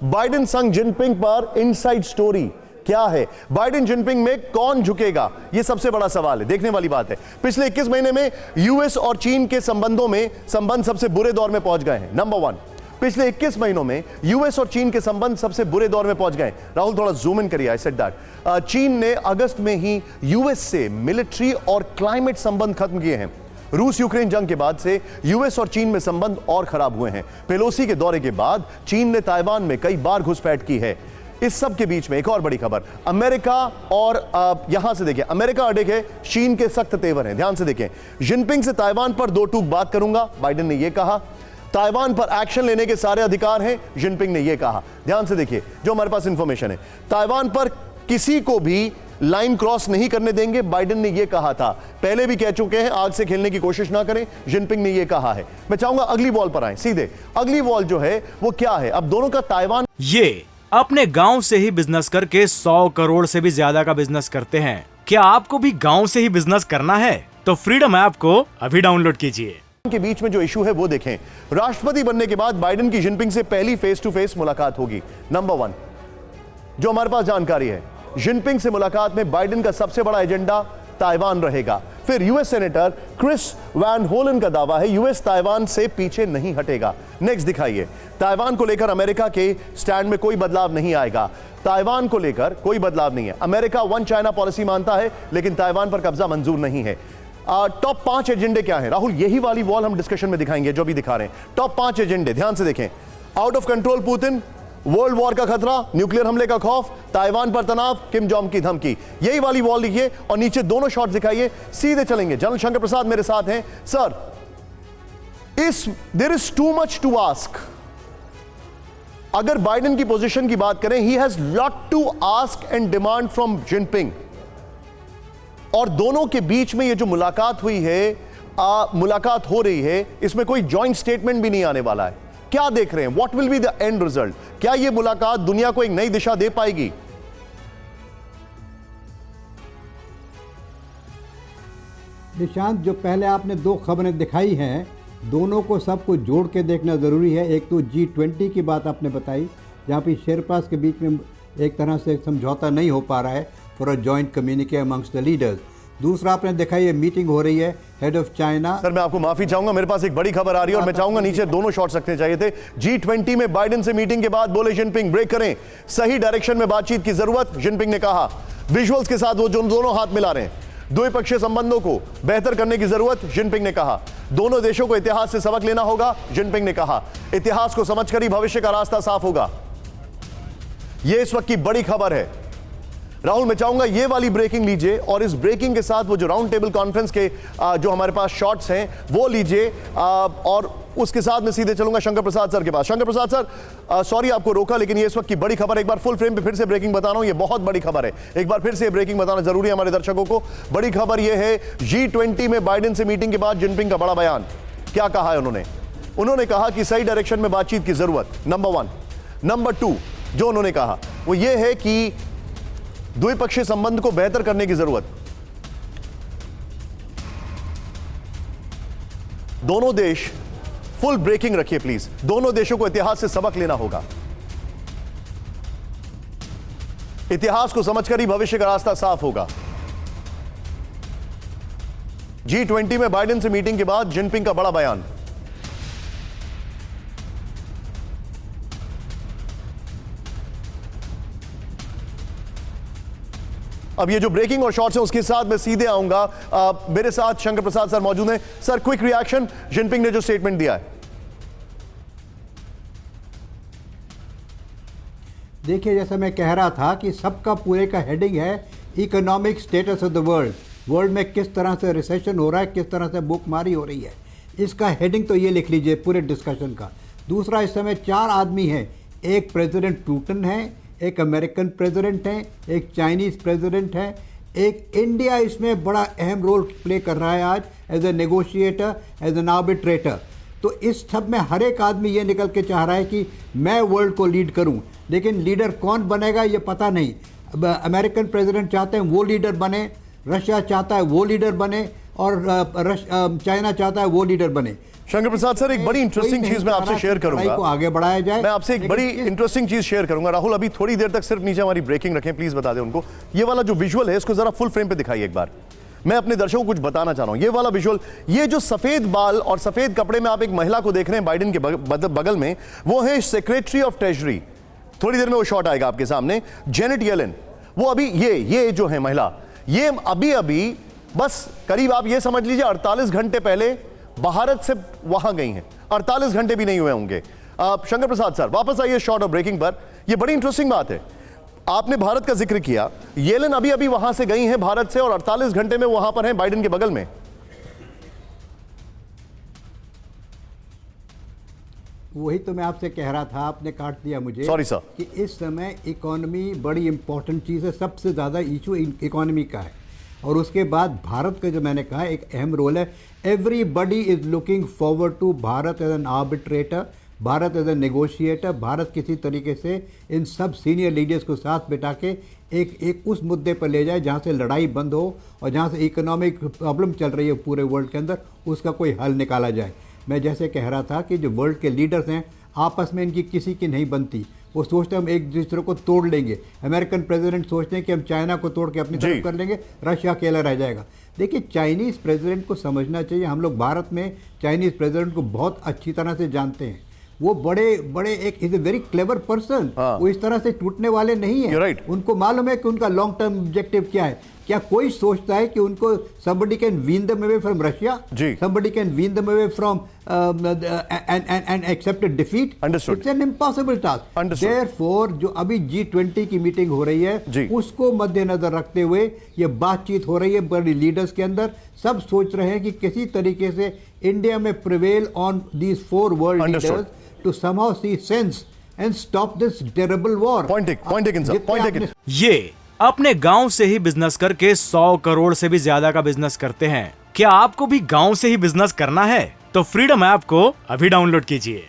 Biden संग Jinping पर inside story क्या है? बाइडेन जिनपिंग में कौन झुकेगा? यह सबसे बड़ा सवाल है, देखने वाली बात है। पिछले 21 महीने में यूएस और चीन के संबंध सबसे बुरे दौर में पहुंच गए हैं। नंबर 1, पिछले 21 महीनों में यूएस और चीन के संबंध सबसे बुरे दौर में पहुंच गए। राहुल थोड़ा जूम इन करिए। आई सेड दैट चीन ने अगस्त में ही यूएस से मिलिट्री और क्लाइमेट संबंध खत्म किए हैं। रूस यूक्रेन जंग के बाद से यूएस और चीन में संबंध और खराब हुए हैं। पेलोसी के दौरे के बाद चीन ने ताइवान में कई बार घुसपैठ की है। इस सब के बीच में एक और बड़ी खबर, अमेरिका और यहां से देखिए, अमेरिका अड़े है, चीन के सख्त तेवर हैं। ध्यान से देखें, जिनपिंग से ताइवान पर दो टूक बात करूंगा, बाइडेन ने यह कहा। ताइवान पर एक्शन लेने के सारे अधिकार हैं, जिनपिंग ने यह कहा। ध्यान से देखिए, जो हमारे पास इंफॉर्मेशन है, ताइवान पर किसी को भी लाइन क्रॉस नहीं करने देंगे, बाइडेन ने यह कहा था। पहले भी कह चुके हैं, आग से खेलने की कोशिश ना करें, जिनपिंग ने यह कहा है। मैं चाहूंगा अगली वॉल पर आए सीधे। अगली वॉल जो है वो क्या है? अब दोनों का ताइवान, ये अपने गांव से ही बिजनेस करके 100 करोड़ से भी ज्यादा का बिजनेस करते हैं। क्या आपको भी गांव से ही बिजनेस करना है? तो फ्रीडम ऐप को अभी डाउनलोड कीजिए। के बीच में जो इशू है वो देखें। राष्ट्रपति बनने के बाद बाइडेन की जिनपिंग से पहली फेस टू फेस मुलाकात होगी। नंबर 1, जो हमारे पास जानकारी है, जिनपिंग से मुलाकात में बाइडेन का सबसे बड़ा एजेंडा ताइवान रहेगा। फिर यूएस सेनेटर क्रिस वैन होलन का दावा है, यूएस ताइवान से पीछे नहीं हटेगा। नेक्स्ट दिखाइए। ताइवान को लेकर अमेरिका के स्टैंड में कोई बदलाव नहीं आएगा। ताइवान को लेकर कोई बदलाव नहीं है। अमेरिका वन चाइना पॉलिसी मानता है, लेकिन ताइवान पर कब्जा मंजूर नहीं है। टॉप 5 एजेंडे क्या है? राहुल, यही वाली वॉल हम डिस्कशन में दिखाएंगे जो भी दिखा रहे हैं। टॉप 5 एजेंडे ध्यान से देखें। Out of control Putin, world war का खतरा, न्यूक्लियर हमले का खौफ, ताइवान पर तनाव, किम जोंग की धमकी। यही वाली वॉल लिखिए और नीचे दोनों शॉट्स दिखाइए। सीधे चलेंगे। जनरल शंकर प्रसाद मेरे साथ हैं। Sir, there is too much to ask. अगर बाइडेन की पोजीशन की बात करें, he has lot to ask and demand from Jinping. और दोनों के बीच में ये जो मुलाकात हुई है, मुलाकात हो रही है, इसमें कोई जॉइंट स्टेटमेंट भी नहीं आने वाला है। क्या देख रहे हैं? What will be the end result? क्या यह मुलाकात दुनिया को एक नई दिशा दे पाएगी? निशांत, जो पहले आपने 2 खबरें दिखाई हैं, दोनों को सबको जोड़ के देखना ज़रूरी है। एक तो G20 की बात आपने बताई, जहाँ पे शेरपास के बीच में एक तरह से समझौता नहीं हो पा रहा है for a joint communique amongst the leaders. दूसरा आपने देखा, ये मीटिंग हो रही है हेड ऑफ चाइना। सर, मैं आपको माफी चाहूंगा, मेरे पास एक बड़ी खबर आ रही है और मैं चाहूंगा नीचे दोनों शॉट्स रखने चाहिए थे। G20 में बाइडेन से मीटिंग के बाद बोले जिनपिंग, ब्रेक करें, सही डायरेक्शन में बातचीत की जरूरत, जिनपिंग ने कहा। विजुअल्स के साथ वो जो दोनों हाथ मिला रहे हैं, द्विपक्षीय संबंधों को बेहतर करने की जरूरत, जिनपिंग ने कहा। दोनों देशों को इतिहास से सबक लेना होगा, जिनपिंग ने कहा। इतिहास को समझकर ही भविष्य का रास्ता साफ होगा। यह इस वक्त की बड़ी खबर है। राहुल, मैं चाहूंगा ये वाली ब्रेकिंग लीजिए और इस ब्रेकिंग के साथ वो जो राउंड टेबल कॉन्फ्रेंस के जो हमारे पास शॉट्स हैं वो लीजिए, और उसके साथ मैं सीधे चलूंगा शंकर प्रसाद सर के पास। शंकर प्रसाद सर, सॉरी आपको रोका, लेकिन ये इस वक्त की बड़ी खबर, एक बार फुल फ्रेम पे फिर से ब्रेकिंग बता रहा हूं, ये बहुत बड़ी खबर है। एक बार फिर से ब्रेकिंग बताना जरूरी है हमारे दर्शकों को। बड़ी खबर ये है, G20 में बाइडेन से मीटिंग के बाद जिनपिंग का बड़ा बयान। क्या कहा है उन्होंने कहा कि सही डायरेक्शन में बातचीत की जरूरत, नंबर 1। नंबर 2 जो उन्होंने कहा वो ये है कि द्विपक्षीय संबंध को बेहतर करने की जरूरत। दोनों देश, फुल ब्रेकिंग रखिए प्लीज, दोनों देशों को इतिहास से सबक लेना होगा। इतिहास को समझकर ही भविष्य का रास्ता साफ होगा। G20 में बाइडेन से मीटिंग के बाद जिनपिंग का बड़ा बयान। अब ये जो ब्रेकिंग और शॉर्ट्स हैं उसके साथ मैं सीधे आऊंगा। मेरे साथ शंकर प्रसाद सर मौजूद हैं। सर, क्विक रिएक्शन जिनपिंग ने जो स्टेटमेंट दिया है। देखिए, जैसा मैं कह रहा था कि सबका पूरे का हेडिंग है economic status of the world. World में किस तरह से रिसेशन हो रहा है, किस तरह से भूखमारी हो रही है, इसका हेडिंग तो ये लिख लीजिए पूरे डिस्कशन का। दूसरा, इस समय 4 आदमी हैं। एक प्रेसिडेंट पुतिन है, एक अमेरिकन प्रेसिडेंट हैं, एक चाइनीज़ प्रेसिडेंट है, एक इंडिया इसमें बड़ा अहम रोल प्ले कर रहा है आज as a negotiator, as an arbitrator. तो इस सब में हर एक आदमी ये निकल के चाह रहा है कि मैं वर्ल्ड को लीड करूं, लेकिन लीडर कौन बनेगा ये पता नहीं। अब अमेरिकन प्रेसिडेंट चाहते हैं वो लीडर बने, रशिया चाहता है वो लीडर बने, और चाइना चाहता है वो लीडर बने। शंकर प्रसाद सर, एक बड़ी इंटरेस्टिंग चीज मैं आपसे शेयर करूंगा, को आगे बढ़ाया जाए। मैं आपसे एक बड़ी इंटरेस्टिंग चीज शेयर करूंगा। राहुल, अभी थोड़ी देर तक सिर्फ नीचे हमारी ब्रेकिंग रखें, प्लीज बता दें उनको। ये वाला जो विजुअल है इसको जरा फुल फ्रेम पे दिखाइए एक बार। मैं अपने दर्शकों को कुछ बताना चाह रहा हूं। ये वाला विजुअल, ये जो सफेद बाल और सफेद कपड़े में आप एक महिला को देख रहे हैं बाइडेन के बगल में, वो है सेक्रेटरी ऑफ ट्रेजरी। थोड़ी देर में वो शॉट आएगा आपके सामने। जेनेट येलेन, वो अभी ये जो है महिला, ये अभी बस करीब आप ये समझ लीजिए 48 घंटे पहले भारत से वहां गई हैं। 48 घंटे भी नहीं हुए होंगे। शंकर प्रसाद सर, वापस आइए शॉर्ट ऑफ ब्रेकिंग पर। यह बड़ी इंटरेस्टिंग बात है, आपने भारत का जिक्र किया। येलेन अभी वहां से गई हैं भारत से और 48 घंटे में वहां पर हैं बाइडेन के बगल में। वही तो मैं आपसे कह रहा था, आपने काट दिया मुझे। Sorry sir. कि इस समय इकोनॉमी बड़ी इंपॉर्टेंट चीज़ है, सबसे ज़्यादा इशू इकोनॉमी का है। और उसके बाद भारत का जो मैंने कहा एक अहम रोल है। Everybody is looking forward to Bharat as an arbitrator, Bharat as a negotiator. Bharat किसी तरीके से इन सब सीनियर लीडर्स को साथ बिठा के एक उस मुद्दे पर ले जाए जहाँ से लड़ाई बंद हो और जहाँ से इकोनॉमिक प्रॉब्लम चल रही है पूरे वर्ल्ड के अंदर, उसका कोई हल निकाला जाए। मैं जैसे कह रहा था कि जो वर्ल्ड के लीडर्स हैं आपस में इनकी किसी की नहीं बनती। वो सोचते हैं हम एक दूसरे को तोड़ लेंगे। अमेरिकन प्रेसिडेंट सोचते हैं कि हम चाइना को तोड़ के अपनी तरफ कर लेंगे, रशिया अकेला रह जाएगा। देखिए, चाइनीज़ प्रेसिडेंट को समझना चाहिए, हम लोग भारत में चाइनीज़ प्रेसिडेंट को बहुत अच्छी तरह से जानते हैं। वो बड़े एक is a very clever person. वो इस तरह से टूटने वाले नहीं है। right. उनको मालूम है कि उनका लॉन्ग टर्म ऑब्जेक्टिव क्या है। क्या कोई सोचता है कि उनको somebody can wean them away from Russia? Somebody can wean them away from and accept a defeat? Understood. It's an impossible task. Understood. Therefore, जो अभी G20 की मीटिंग हो रही है उसको मद्देनजर रखते हुए ये बातचीत हो रही है बड़ी लीडर्स के अंदर। सब सोच रहे हैं कि किसी तरीके से इंडिया में prevail on these 4 world leaders to somehow see sense and stop this terrible war. Point taken, sir. Point taken. ये अपने गांव से ही बिजनेस करके 100 करोड़ से भी ज्यादा का बिजनेस करते हैं। क्या आपको भी गांव से ही बिजनेस करना है? तो फ्रीडम ऐप को अभी डाउनलोड कीजिए।